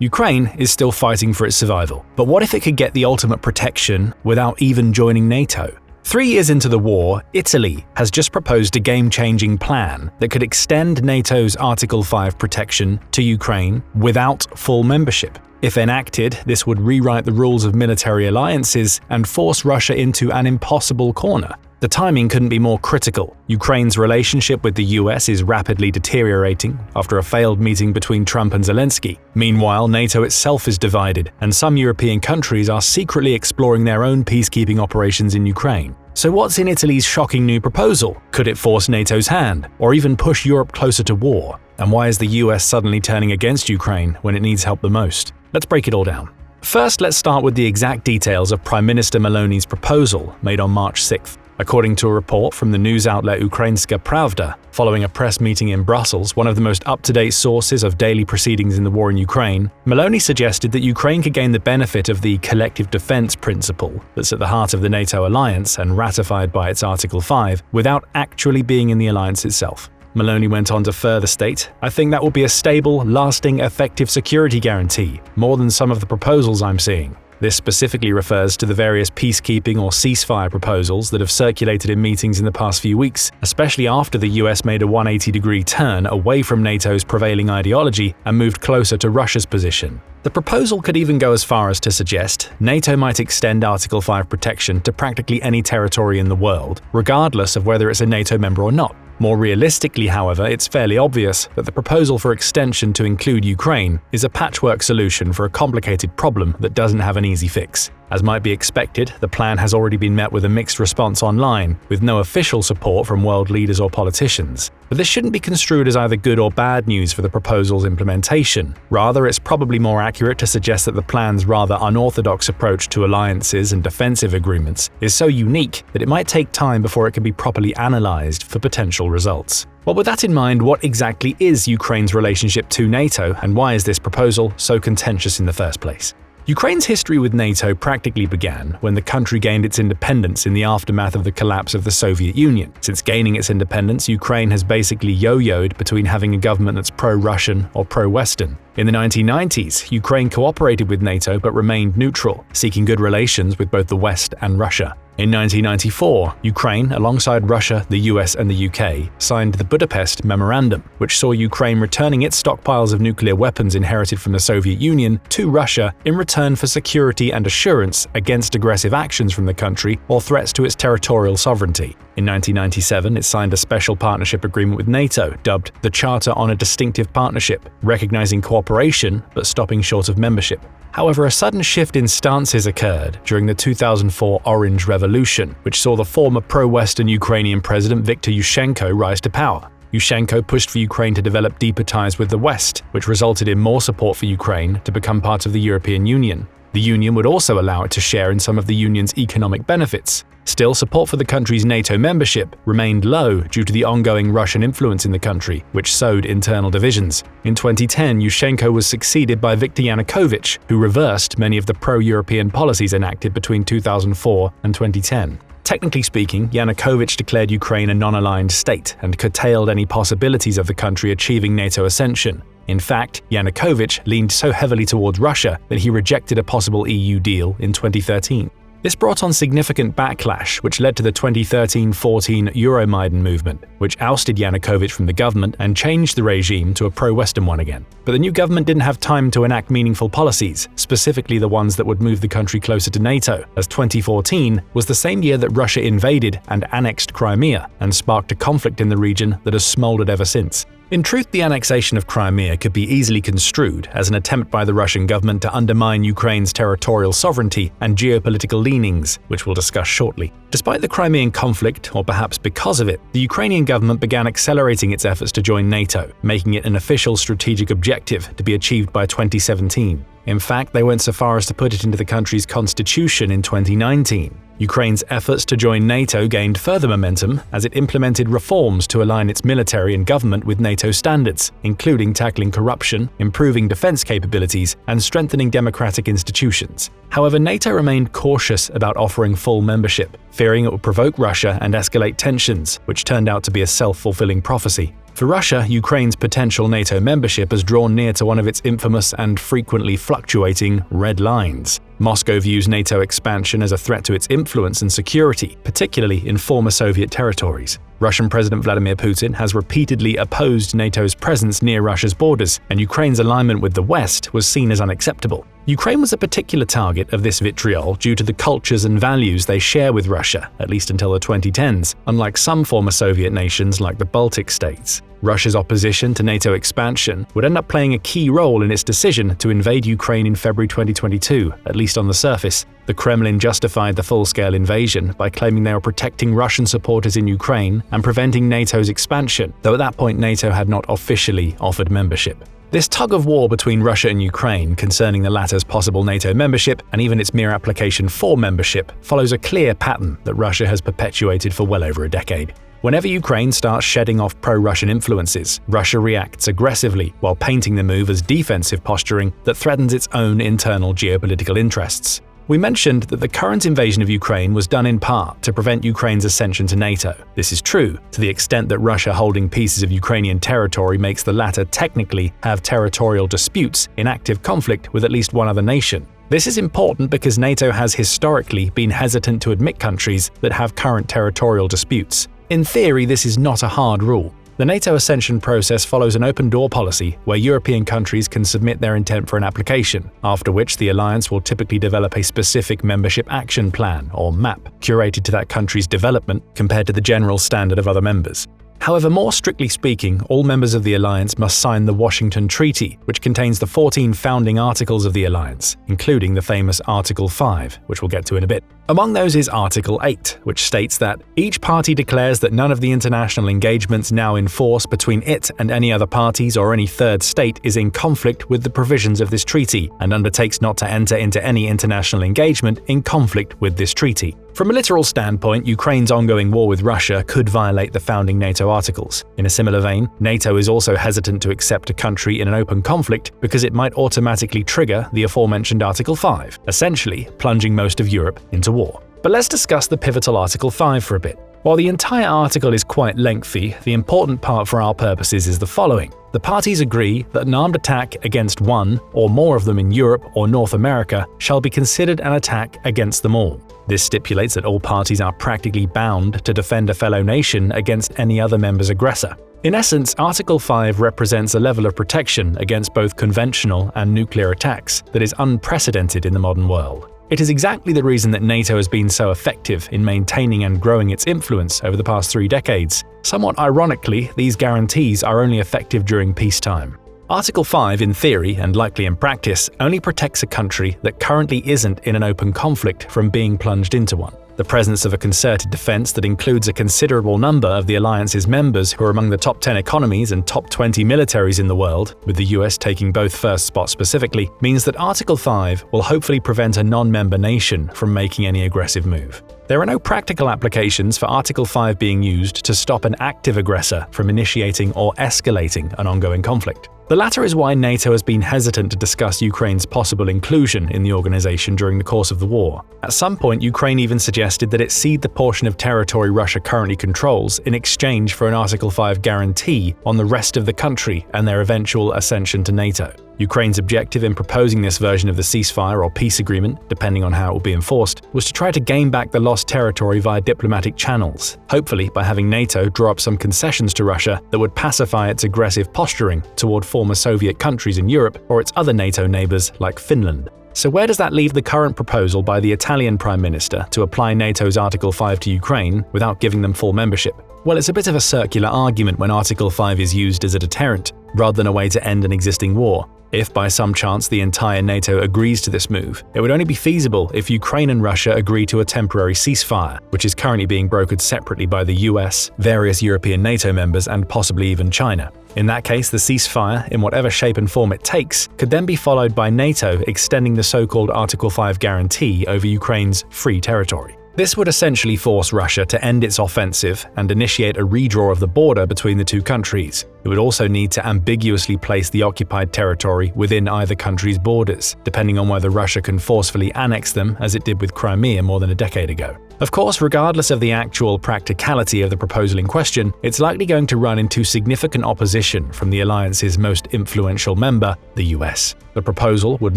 Ukraine is still fighting for its survival, but what if it could get the ultimate protection without even joining NATO? 3 years into the war, Italy has just proposed a game-changing plan that could extend NATO's Article 5 protection to Ukraine without full membership. If enacted, this would rewrite the rules of military alliances and force Russia into an impossible corner. The timing couldn't be more critical. Ukraine's relationship with the US is rapidly deteriorating after a failed meeting between Trump and Zelensky. Meanwhile, NATO itself is divided, and some European countries are secretly exploring their own peacekeeping operations in Ukraine. So what's in Italy's shocking new proposal? Could it force NATO's hand, or even push Europe closer to war? And why is the US suddenly turning against Ukraine when it needs help the most? Let's break it all down. First, let's start with the exact details of Prime Minister Meloni's proposal made on March 6th. According to a report from the news outlet Ukrainska Pravda, following a press meeting in Brussels, one of the most up-to-date sources of daily proceedings in the war in Ukraine, Meloni suggested that Ukraine could gain the benefit of the collective defense principle that's at the heart of the NATO alliance and ratified by its Article 5 without actually being in the alliance itself. Meloni went on to further state, "I think that will be a stable, lasting, effective security guarantee, more than some of the proposals I'm seeing." This specifically refers to the various peacekeeping or ceasefire proposals that have circulated in meetings in the past few weeks, especially after the US made a 180-degree turn away from NATO's prevailing ideology and moved closer to Russia's position. The proposal could even go as far as to suggest NATO might extend Article 5 protection to practically any territory in the world, regardless of whether it's a NATO member or not. More realistically, however, it's fairly obvious that the proposal for extension to include Ukraine is a patchwork solution for a complicated problem that doesn't have an easy fix. As might be expected, the plan has already been met with a mixed response online, with no official support from world leaders or politicians. But this shouldn't be construed as either good or bad news for the proposal's implementation. Rather, it's probably more accurate to suggest that the plan's rather unorthodox approach to alliances and defensive agreements is so unique that it might take time before it can be properly analyzed for potential results. Well, with that in mind, what exactly is Ukraine's relationship to NATO, and why is this proposal so contentious in the first place? Ukraine's history with NATO practically began when the country gained its independence in the aftermath of the collapse of the Soviet Union. Since gaining its independence, Ukraine has basically yo-yoed between having a government that's pro-Russian or pro-Western. In the 1990s, Ukraine cooperated with NATO but remained neutral, seeking good relations with both the West and Russia. In 1994, Ukraine, alongside Russia, the US and the UK, signed the Budapest Memorandum, which saw Ukraine returning its stockpiles of nuclear weapons inherited from the Soviet Union to Russia in return for security and assurance against aggressive actions from the country or threats to its territorial sovereignty. In 1997, it signed a special partnership agreement with NATO, dubbed the Charter on a Distinctive Partnership, recognizing cooperation but stopping short of membership. However, a sudden shift in stances occurred during the 2004 Orange Revolution, which saw the former pro-Western Ukrainian president Viktor Yushchenko rise to power. Yushchenko pushed for Ukraine to develop deeper ties with the West, which resulted in more support for Ukraine to become part of the European Union. The Union would also allow it to share in some of the Union's economic benefits. Still, support for the country's NATO membership remained low due to the ongoing Russian influence in the country, which sowed internal divisions. In 2010, Yushchenko was succeeded by Viktor Yanukovych, who reversed many of the pro-European policies enacted between 2004 and 2010. Technically speaking, Yanukovych declared Ukraine a non-aligned state and curtailed any possibilities of the country achieving NATO ascension. In fact, Yanukovych leaned so heavily towards Russia that he rejected a possible EU deal in 2013. This brought on significant backlash, which led to the 2013-14 Euromaidan movement, which ousted Yanukovych from the government and changed the regime to a pro-Western one again. But the new government didn't have time to enact meaningful policies, specifically the ones that would move the country closer to NATO, as 2014 was the same year that Russia invaded and annexed Crimea and sparked a conflict in the region that has smoldered ever since. In truth, the annexation of Crimea could be easily construed as an attempt by the Russian government to undermine Ukraine's territorial sovereignty and geopolitical leanings, which we'll discuss shortly. Despite the Crimean conflict, or perhaps because of it, the Ukrainian government began accelerating its efforts to join NATO, making it an official strategic objective to be achieved by 2017. In fact, they went so far as to put it into the country's constitution in 2019. Ukraine's efforts to join NATO gained further momentum as it implemented reforms to align its military and government with NATO standards, including tackling corruption, improving defense capabilities, and strengthening democratic institutions. However, NATO remained cautious about offering full membership, fearing it would provoke Russia and escalate tensions, which turned out to be a self-fulfilling prophecy. For Russia, Ukraine's potential NATO membership has drawn near to one of its infamous and frequently fluctuating red lines. Moscow views NATO expansion as a threat to its influence and security, particularly in former Soviet territories. Russian President Vladimir Putin has repeatedly opposed NATO's presence near Russia's borders, and Ukraine's alignment with the West was seen as unacceptable. Ukraine was a particular target of this vitriol due to the cultures and values they share with Russia, at least until the 2010s, unlike some former Soviet nations like the Baltic states. Russia's opposition to NATO expansion would end up playing a key role in its decision to invade Ukraine in February 2022, at least on the surface. The Kremlin justified the full-scale invasion by claiming they were protecting Russian supporters in Ukraine and preventing NATO's expansion, though at that point NATO had not officially offered membership. This tug-of-war between Russia and Ukraine concerning the latter's possible NATO membership and even its mere application for membership follows a clear pattern that Russia has perpetuated for well over a decade. Whenever Ukraine starts shedding off pro-Russian influences, Russia reacts aggressively while painting the move as defensive posturing that threatens its own internal geopolitical interests. We mentioned that the current invasion of Ukraine was done in part to prevent Ukraine's ascension to NATO. This is true, to the extent that Russia holding pieces of Ukrainian territory makes the latter technically have territorial disputes in active conflict with at least one other nation. This is important because NATO has historically been hesitant to admit countries that have current territorial disputes. In theory, this is not a hard rule. The NATO ascension process follows an open-door policy where European countries can submit their intent for an application, after which the alliance will typically develop a specific membership action plan, or MAP, curated to that country's development compared to the general standard of other members. However, more strictly speaking, all members of the alliance must sign the Washington Treaty, which contains the 14 founding articles of the alliance, including the famous Article 5, which we'll get to in a bit. Among those is Article 8, which states that each party declares that none of the international engagements now in force between it and any other parties or any third state is in conflict with the provisions of this treaty, and undertakes not to enter into any international engagement in conflict with this treaty. From a literal standpoint, Ukraine's ongoing war with Russia could violate the founding NATO articles. In a similar vein, NATO is also hesitant to accept a country in an open conflict because it might automatically trigger the aforementioned Article 5, essentially plunging most of Europe into war. But let's discuss the pivotal Article 5 for a bit. While the entire article is quite lengthy, the important part for our purposes is the following. The parties agree that an armed attack against one or more of them in Europe or North America shall be considered an attack against them all. This stipulates that all parties are practically bound to defend a fellow nation against any other member's aggressor. In essence, Article 5 represents a level of protection against both conventional and nuclear attacks that is unprecedented in the modern world. It is exactly the reason that NATO has been so effective in maintaining and growing its influence over the past 3 decades. Somewhat ironically, these guarantees are only effective during peacetime. Article 5, in theory and likely in practice, only protects a country that currently isn't in an open conflict from being plunged into one. The presence of a concerted defense that includes a considerable number of the alliance's members who are among the top 10 economies and top 20 militaries in the world, with the US taking both first spots specifically, means that Article 5 will hopefully prevent a non-member nation from making any aggressive move. There are no practical applications for Article 5 being used to stop an active aggressor from initiating or escalating an ongoing conflict. The latter is why NATO has been hesitant to discuss Ukraine's possible inclusion in the organization during the course of the war. At some point, Ukraine even suggested that it cede the portion of territory Russia currently controls in exchange for an Article 5 guarantee on the rest of the country and their eventual ascension to NATO. Ukraine's objective in proposing this version of the ceasefire or peace agreement, depending on how it will be enforced, was to try to gain back the lost territory via diplomatic channels, hopefully by having NATO draw up some concessions to Russia that would pacify its aggressive posturing toward former Soviet countries in Europe or its other NATO neighbors like Finland. So where does that leave the current proposal by the Italian Prime Minister to apply NATO's Article 5 to Ukraine without giving them full membership? Well, it's a bit of a circular argument when Article 5 is used as a deterrent, rather than a way to end an existing war. If by some chance the entire NATO agrees to this move, it would only be feasible if Ukraine and Russia agree to a temporary ceasefire, which is currently being brokered separately by the US, various European NATO members, and possibly even China. In that case, the ceasefire, in whatever shape and form it takes, could then be followed by NATO extending the so-called Article 5 guarantee over Ukraine's free territory. This would essentially force Russia to end its offensive and initiate a redraw of the border between the two countries. It would also need to ambiguously place the occupied territory within either country's borders, depending on whether Russia can forcefully annex them as it did with Crimea more than a decade ago. Of course, regardless of the actual practicality of the proposal in question, it's likely going to run into significant opposition from the alliance's most influential member, the US. The proposal would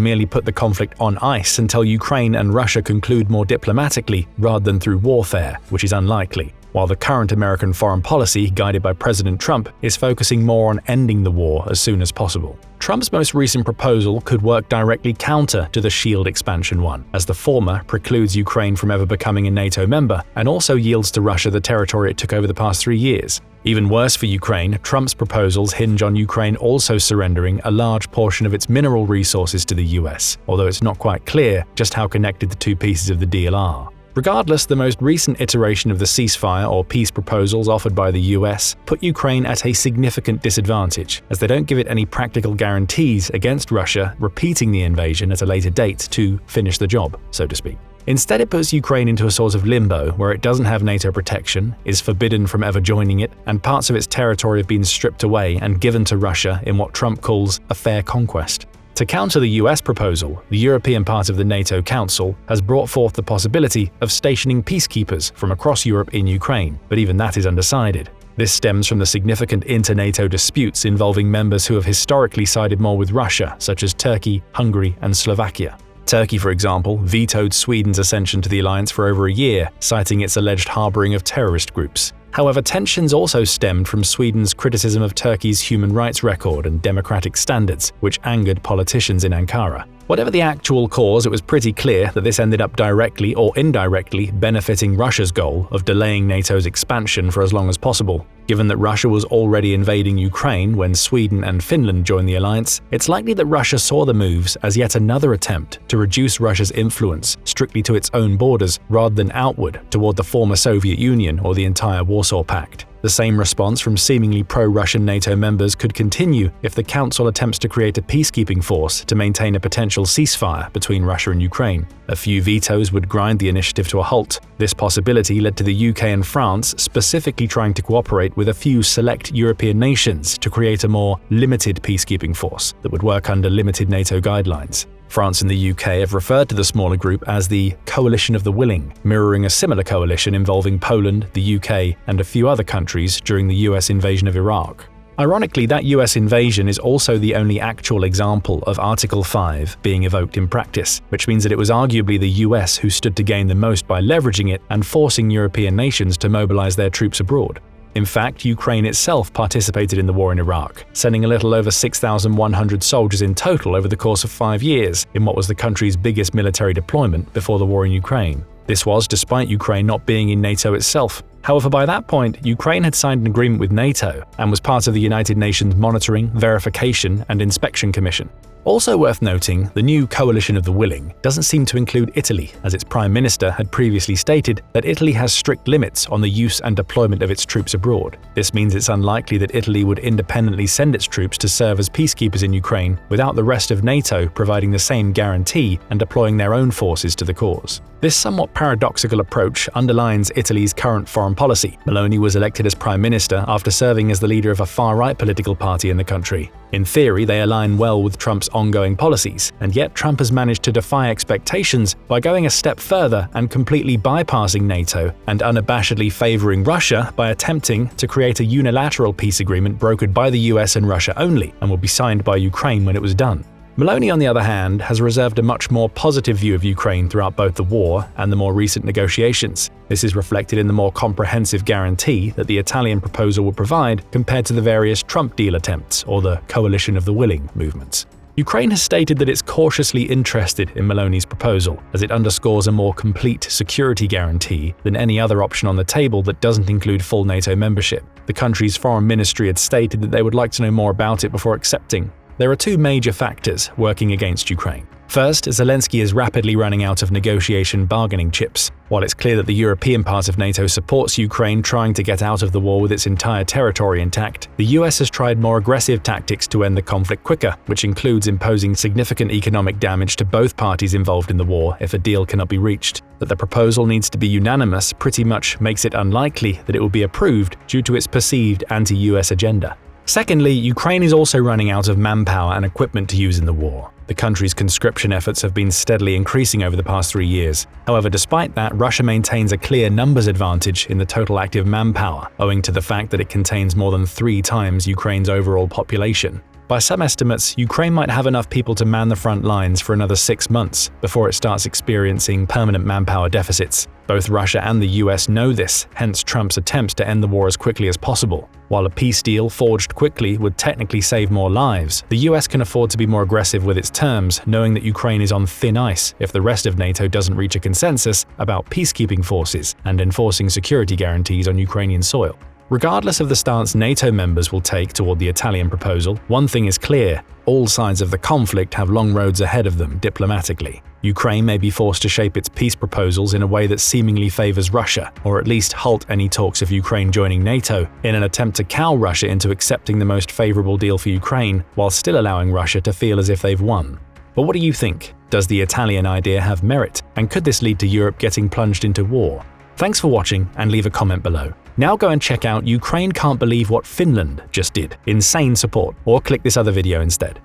merely put the conflict on ice until Ukraine and Russia conclude more diplomatically rather than through warfare, which is unlikely. While the current American foreign policy, guided by President Trump, is focusing more on ending the war as soon as possible. Trump's most recent proposal could work directly counter to the SHIELD expansion one, as the former precludes Ukraine from ever becoming a NATO member and also yields to Russia the territory it took over the past 3 years. Even worse for Ukraine, Trump's proposals hinge on Ukraine also surrendering a large portion of its mineral resources to the US, although it's not quite clear just how connected the two pieces of the deal are. Regardless, the most recent iteration of the ceasefire or peace proposals offered by the US put Ukraine at a significant disadvantage, as they don't give it any practical guarantees against Russia repeating the invasion at a later date to finish the job, so to speak. Instead, it puts Ukraine into a sort of limbo where it doesn't have NATO protection, is forbidden from ever joining it, and parts of its territory have been stripped away and given to Russia in what Trump calls a fair conquest. To counter the US proposal, the European part of the NATO Council has brought forth the possibility of stationing peacekeepers from across Europe in Ukraine, but even that is undecided. This stems from the significant inter-NATO disputes involving members who have historically sided more with Russia, such as Turkey, Hungary, and Slovakia. Turkey, for example, vetoed Sweden's accession to the alliance for over a year, citing its alleged harboring of terrorist groups. However, tensions also stemmed from Sweden's criticism of Turkey's human rights record and democratic standards, which angered politicians in Ankara. Whatever the actual cause, it was pretty clear that this ended up directly or indirectly benefiting Russia's goal of delaying NATO's expansion for as long as possible. Given that Russia was already invading Ukraine when Sweden and Finland joined the alliance, it's likely that Russia saw the moves as yet another attempt to reduce Russia's influence strictly to its own borders rather than outward toward the former Soviet Union or the entire Warsaw Pact. The same response from seemingly pro-Russian NATO members could continue if the Council attempts to create a peacekeeping force to maintain a potential ceasefire between Russia and Ukraine. A few vetoes would grind the initiative to a halt. This possibility led to the UK and France specifically trying to cooperate with a few select European nations to create a more limited peacekeeping force that would work under limited NATO guidelines. France and the UK have referred to the smaller group as the Coalition of the Willing, mirroring a similar coalition involving Poland, the UK, and a few other countries during the US invasion of Iraq. Ironically, that US invasion is also the only actual example of Article 5 being evoked in practice, which means that it was arguably the US who stood to gain the most by leveraging it and forcing European nations to mobilize their troops abroad. In fact, Ukraine itself participated in the war in Iraq, sending a little over 6,100 soldiers in total over the course of 5 years in what was the country's biggest military deployment before the war in Ukraine. This was despite Ukraine not being in NATO itself. However, by that point, Ukraine had signed an agreement with NATO and was part of the United Nations Monitoring, Verification, and Inspection Commission. Also worth noting, the new Coalition of the Willing doesn't seem to include Italy, as its Prime Minister had previously stated that Italy has strict limits on the use and deployment of its troops abroad. This means it's unlikely that Italy would independently send its troops to serve as peacekeepers in Ukraine without the rest of NATO providing the same guarantee and deploying their own forces to the cause. This somewhat paradoxical approach underlines Italy's current foreign policy. Meloni was elected as Prime Minister after serving as the leader of a far-right political party in the country. In theory, they align well with Trump's ongoing policies, and yet Trump has managed to defy expectations by going a step further and completely bypassing NATO and unabashedly favoring Russia by attempting to create a unilateral peace agreement brokered by the US and Russia only, and would be signed by Ukraine when it was done. Meloni, on the other hand, has reserved a much more positive view of Ukraine throughout both the war and the more recent negotiations. This is reflected in the more comprehensive guarantee that the Italian proposal would provide compared to the various Trump deal attempts or the Coalition of the Willing movements. Ukraine has stated that it's cautiously interested in Meloni's proposal, as it underscores a more complete security guarantee than any other option on the table that doesn't include full NATO membership. The country's foreign ministry had stated that they would like to know more about it before accepting. There are two major factors working against Ukraine. First, Zelensky is rapidly running out of negotiation bargaining chips. While it's clear that the European part of NATO supports Ukraine trying to get out of the war with its entire territory intact, the US has tried more aggressive tactics to end the conflict quicker, which includes imposing significant economic damage to both parties involved in the war if a deal cannot be reached. That the proposal needs to be unanimous pretty much makes it unlikely that it will be approved due to its perceived anti-US agenda. Secondly, Ukraine is also running out of manpower and equipment to use in the war. The country's conscription efforts have been steadily increasing over the past 3 years. However, despite that, Russia maintains a clear numbers advantage in the total active manpower, owing to the fact that it contains more than 3 times Ukraine's overall population. By some estimates, Ukraine might have enough people to man the front lines for another 6 months before it starts experiencing permanent manpower deficits. Both Russia and the US know this, hence Trump's attempts to end the war as quickly as possible. While a peace deal forged quickly would technically save more lives, the US can afford to be more aggressive with its terms, knowing that Ukraine is on thin ice if the rest of NATO doesn't reach a consensus about peacekeeping forces and enforcing security guarantees on Ukrainian soil. Regardless of the stance NATO members will take toward the Italian proposal, one thing is clear: all sides of the conflict have long roads ahead of them diplomatically. Ukraine may be forced to shape its peace proposals in a way that seemingly favors Russia, or at least halt any talks of Ukraine joining NATO, in an attempt to cow Russia into accepting the most favorable deal for Ukraine, while still allowing Russia to feel as if they've won. But what do you think? Does the Italian idea have merit, and could this lead to Europe getting plunged into war? Thanks for watching, and leave a comment below. Now go and check out Ukraine Can't Believe What Finland Just Did. Insane support, or click this other video instead.